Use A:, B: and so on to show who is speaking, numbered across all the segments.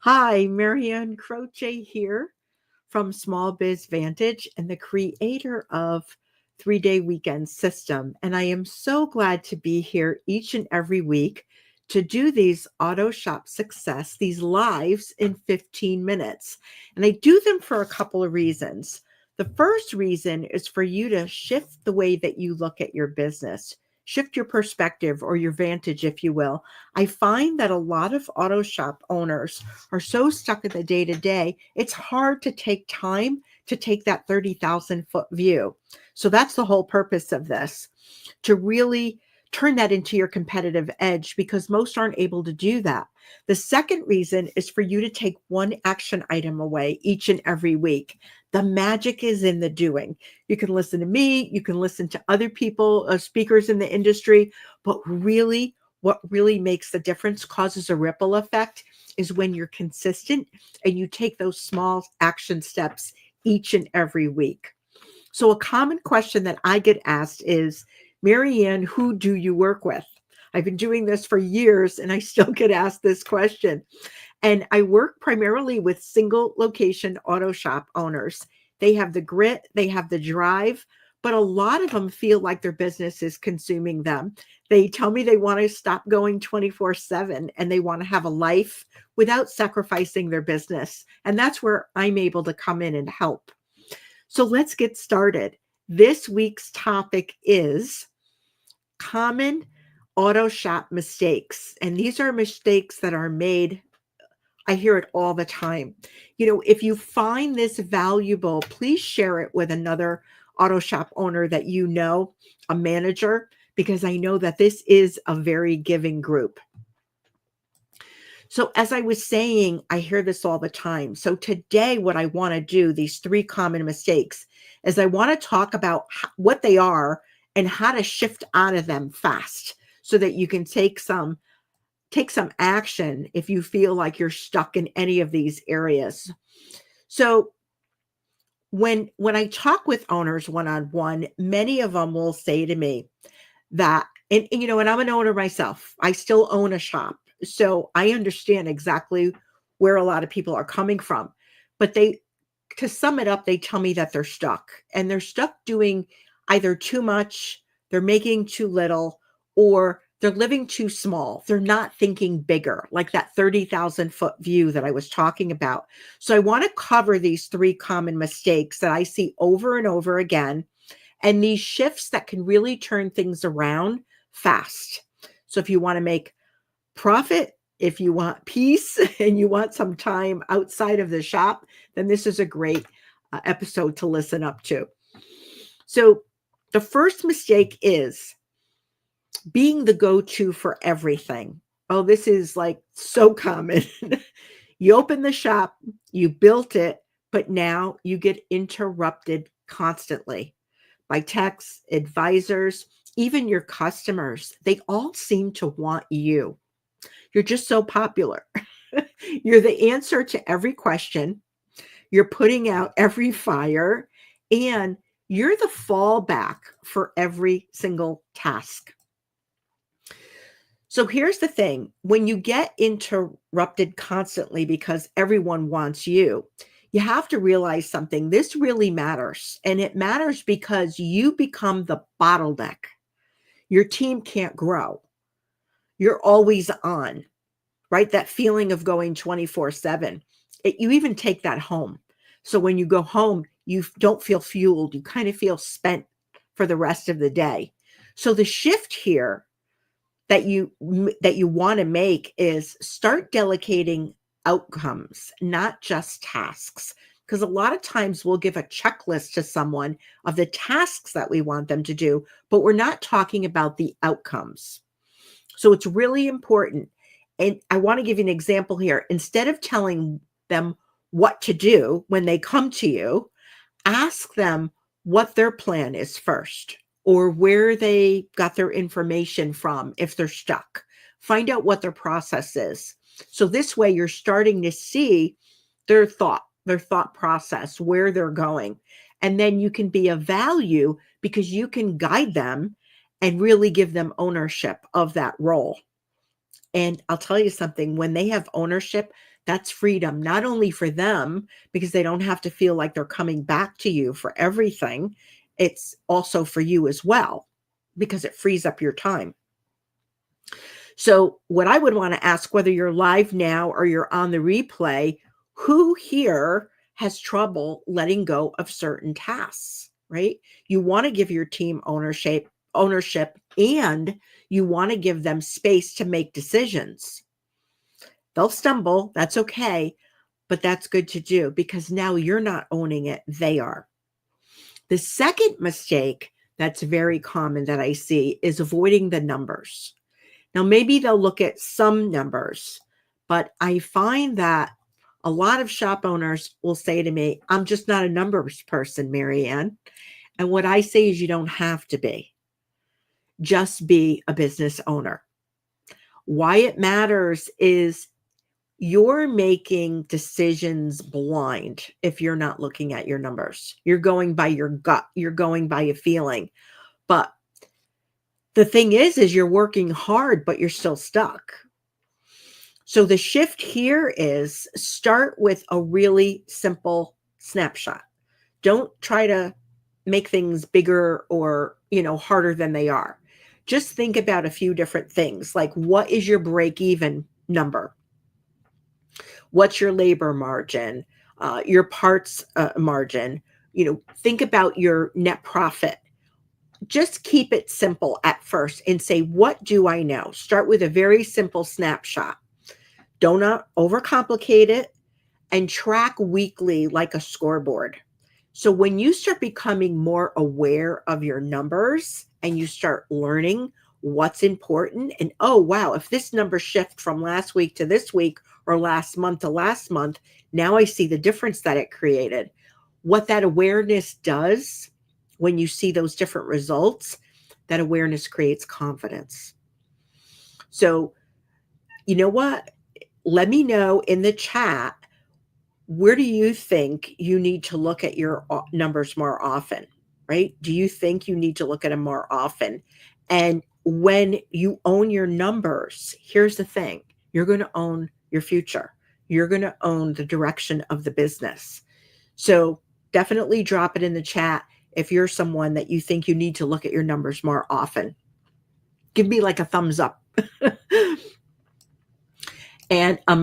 A: Hi, Marianne Croce here from Small Biz Vantage and the creator of 3 Day Weekend System. And I am so glad to be here each and every week to do these auto shop success, these lives in 15 minutes. And I do them for a couple of reasons. The first reason is for you to shift the way that you look at your business. Shift your perspective or your vantage, if you will. I find that a lot of auto shop owners are so stuck in the day to day, it's hard to take time to take that 30,000-foot view. So that's the whole purpose of this, to really turn that into your competitive edge because most aren't able to do that. The second reason is for you to take one action item away each and every week. The magic is in the doing. You can listen to me, you can listen to other people, speakers in the industry, but really, what really makes the difference, causes a ripple effect, is when you're consistent and you take those small action steps each and every week. So a common question that I get asked is, Marianne, who do you work with? I've been doing this for years and I still get asked this question. And I work primarily with single location auto shop owners. They have the grit, they have the drive, but a lot of them feel like their business is consuming them. They tell me they want to stop going 24/7 and they want to have a life without sacrificing their business. And that's where I'm able to come in and help. So let's get started. This week's topic is common auto shop mistakes. And these are mistakes that are made. I hear it all the time. If you find this valuable, please share it with another auto shop owner that you know, a manager, because I know that this is a very giving group. So, as I was saying, I hear this all the time. So, today, what I want to do, these three common mistakes, is I want to talk about what they are and how to shift out of them fast so that you can take some action if you feel like you're stuck in any of these areas. So when I talk with owners one-on-one, many of them will say to me that, and I'm an owner myself. I still own a shop. So I understand exactly where a lot of people are coming from. But to sum it up, they tell me that they're stuck and they're stuck doing either too much, they're making too little, or they're living too small. They're not thinking bigger, like that 30,000-foot view that I was talking about. So I want to cover these three common mistakes that I see over and over again, and these shifts that can really turn things around fast. So if you want to make profit, if you want peace and you want some time outside of the shop, then this is a great episode to listen up to. So the first mistake is being the go-to for everything. Oh, this is like so common. You open the shop, you built it, but now you get interrupted constantly by texts, advisors, even your customers. They all seem to want you. You're just so popular. You're the answer to every question. You're putting out every fire, and you're the fallback for every single task. So here's the thing, when you get interrupted constantly because everyone wants you have to realize something. This really matters. And it matters because you become the bottleneck. Your team can't grow. You're always on, right? That feeling of going 24/7. You even take that home. So when you go home, you don't feel fueled. You kind of feel spent for the rest of the day. So the shift here that you want to make is start delegating outcomes, not just tasks. Because a lot of times we'll give a checklist to someone of the tasks that we want them to do, but we're not talking about the outcomes. So it's really important. And I want to give you an example here. Instead of telling them what to do when they come to you, ask them what their plan is first or where they got their information from if they're stuck. Find out what their process is. So this way you're starting to see their thought process, where they're going. And then you can be of value because you can guide them and really give them ownership of that role. And I'll tell you something, when they have ownership, That's freedom, not only for them, because they don't have to feel like they're coming back to you for everything. It's also for you as well, because it frees up your time. So, what I would want to ask, whether you're live now or you're on the replay, who here has trouble letting go of certain tasks, right? You want to give your team ownership, and you want to give them space to make decisions. They'll stumble, that's okay, but that's good to do because now you're not owning it, they are. The second mistake that's very common that I see is avoiding the numbers. Now, maybe they'll look at some numbers, but I find that a lot of shop owners will say to me, I'm just not a numbers person, Marianne. And what I say is you don't have to be. Just be a business owner. Why it matters is you're making decisions blind if you're not looking at your numbers. You're going by your gut. You're going by a feeling. But the thing is you're working hard, but you're still stuck. So the shift here is start with a really simple snapshot. Don't try to make things bigger or, harder than they are. Just think about a few different things, like what is your break-even number? What's your labor margin? Your parts margin? Think about your net profit. Just keep it simple at first and say, what do I know? Start with a very simple snapshot. Don't overcomplicate it, and track weekly like a scoreboard. So when you start becoming more aware of your numbers and you start learning what's important, and oh, wow, if this number shift from last week to this week or last month to last month, now I see the difference that it created. What that awareness does when you see those different results, that awareness creates confidence. So, you know what? Let me know in the chat, where do you think you need to look at your numbers more often, right? Do you think you need to look at them more often? And when you own your numbers, here's the thing, you're going to own your future. You're going to own the direction of the business. So definitely drop it in the chat if you're someone that you think you need to look at your numbers more often. Give me like a thumbs up. And the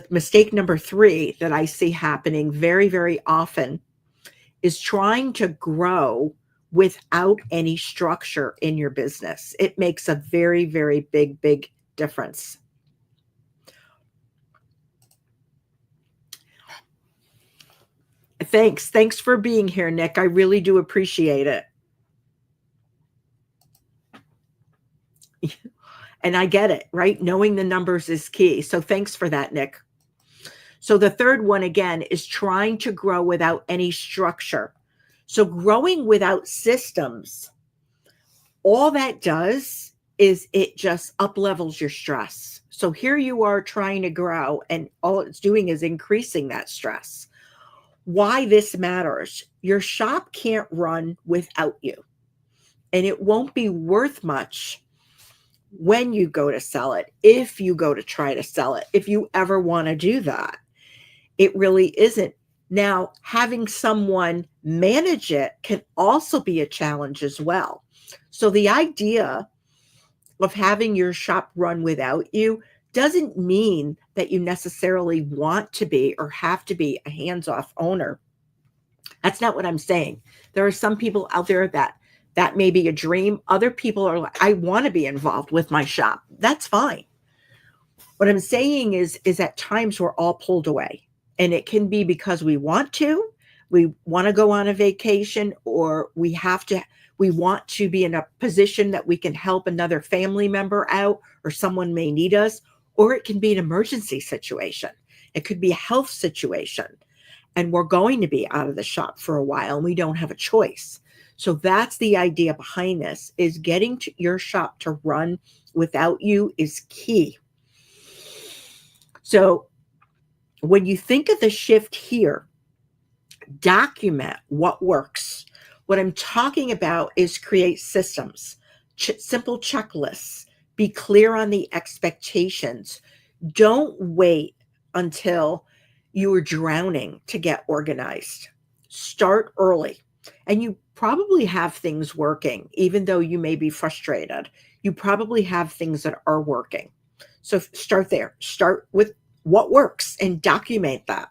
A: mistake number 3 that I see happening very, very often is trying to grow without any structure in your business. It makes a very, very big, big difference. Thanks for being here, Nick. I really do appreciate it. And I get it, right? Knowing the numbers is key. So thanks for that, Nick. So the third one, again, is trying to grow without any structure. So growing without systems, all that does is it just up-levels your stress. So here you are trying to grow, and all it's doing is increasing that stress. Why this matters, your shop can't run without you, and it won't be worth much when you go to sell it, if you go to try to sell it, if you ever want to do that. It really isn't. Now, having someone manage it can also be a challenge as well. So the idea of having your shop run without you doesn't mean that you necessarily want to be or have to be a hands-off owner. That's not what I'm saying. There are some people out there that may be a dream. Other people are like, I want to be involved with my shop. That's fine. What I'm saying is at times we're all pulled away, and it can be because we want to go on a vacation, or we want to be in a position that we can help another family member out, or someone may need us, or it can be an emergency situation. It could be a health situation, and we're going to be out of the shop for a while and we don't have a choice. So that's the idea behind this, is getting to your shop to run without you is key. So when you think of the shift here, document what works. What I'm talking about is create systems, simple checklists, be clear on the expectations. Don't wait until you are drowning to get organized. Start early. And you probably have things working, even though you may be frustrated. You probably have things that are working. So start there. Start with what works and document that.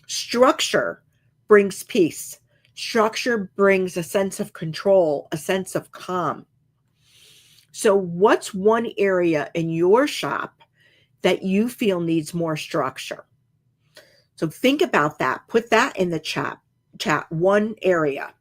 A: Structure brings peace. Structure brings a sense of control, a sense of calm. So, what's one area in your shop that you feel needs more structure? So, think about that. Put that in the chat. One area.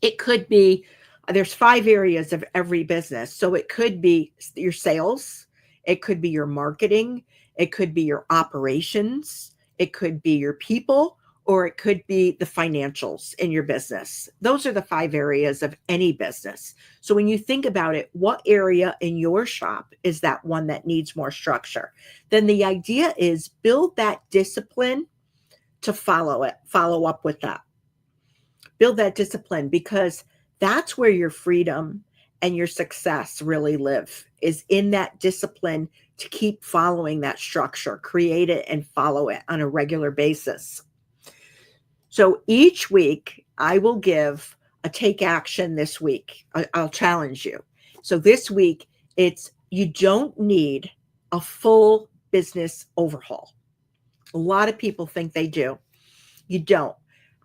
A: It could be there's 5 areas of every business. So, it could be your sales, it could be your marketing, it could be your operations, it could be your people, or it could be the financials in your business. Those are the 5 areas of any business. So when you think about it, what area in your shop is that one that needs more structure? Then the idea is build that discipline to follow up with that. Build that discipline, because that's where your freedom and your success really live, is in that discipline to keep following that structure, create it and follow it on a regular basis. So each week I will give a take action this week. I'll challenge you. So this week it's you don't need a full business overhaul. A lot of people think they do. You don't.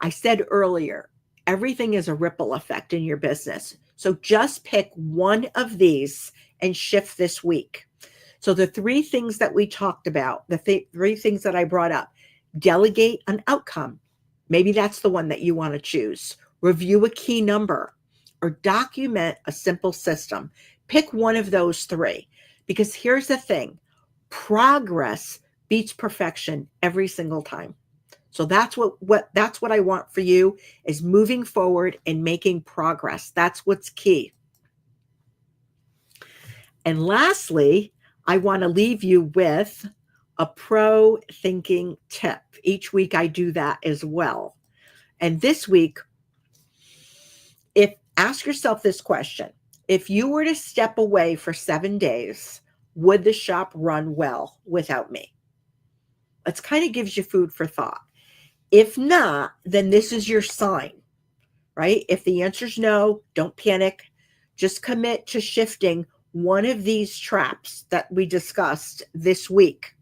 A: I said earlier, everything is a ripple effect in your business. So just pick one of these and shift this week. So the 3 things that we talked about, the 3 things that I brought up: delegate an outcome. Maybe that's the one that you want to choose. Review a key number, or document a simple system. Pick one of those 3, because here's the thing: progress beats perfection every single time. So that's what I want for you, is moving forward and making progress. That's what's key. And lastly, I want to leave you with a pro thinking tip. Each week I do that as well. And this week, ask yourself this question: if you were to step away for 7 days, would the shop run well without me? It kind of gives you food for thought. If not, then this is your sign, right? If the answer is no, don't panic. Just commit to shifting one of these traps that we discussed this week.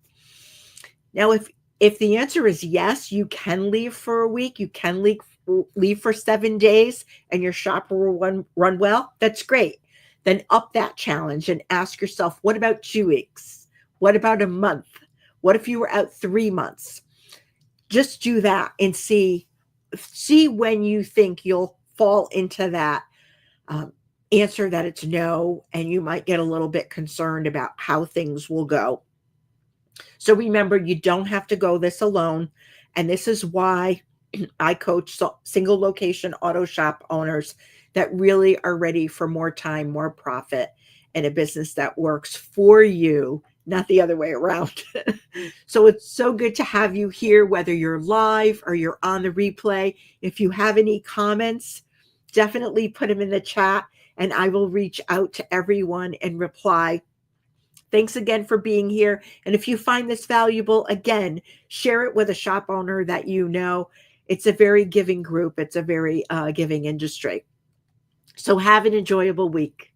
A: Now, if the answer is yes, you can leave for a week, you can leave for 7 days, and your shop will run well, that's great. Then up that challenge and ask yourself, what about 2 weeks? What about a month? What if you were out 3 months? Just do that and see when you think you'll fall into that answer that it's no, and you might get a little bit concerned about how things will go. So remember, you don't have to go this alone. And this is why I coach single location auto shop owners that really are ready for more time, more profit, and a business that works for you, not the other way around. So it's so good to have you here, whether you're live or you're on the replay. If you have any comments, definitely put them in the chat, and I will reach out to everyone and reply. Thanks again for being here. And if you find this valuable, again, share it with a shop owner that you know. It's a very giving group. It's a very giving industry. So have an enjoyable week.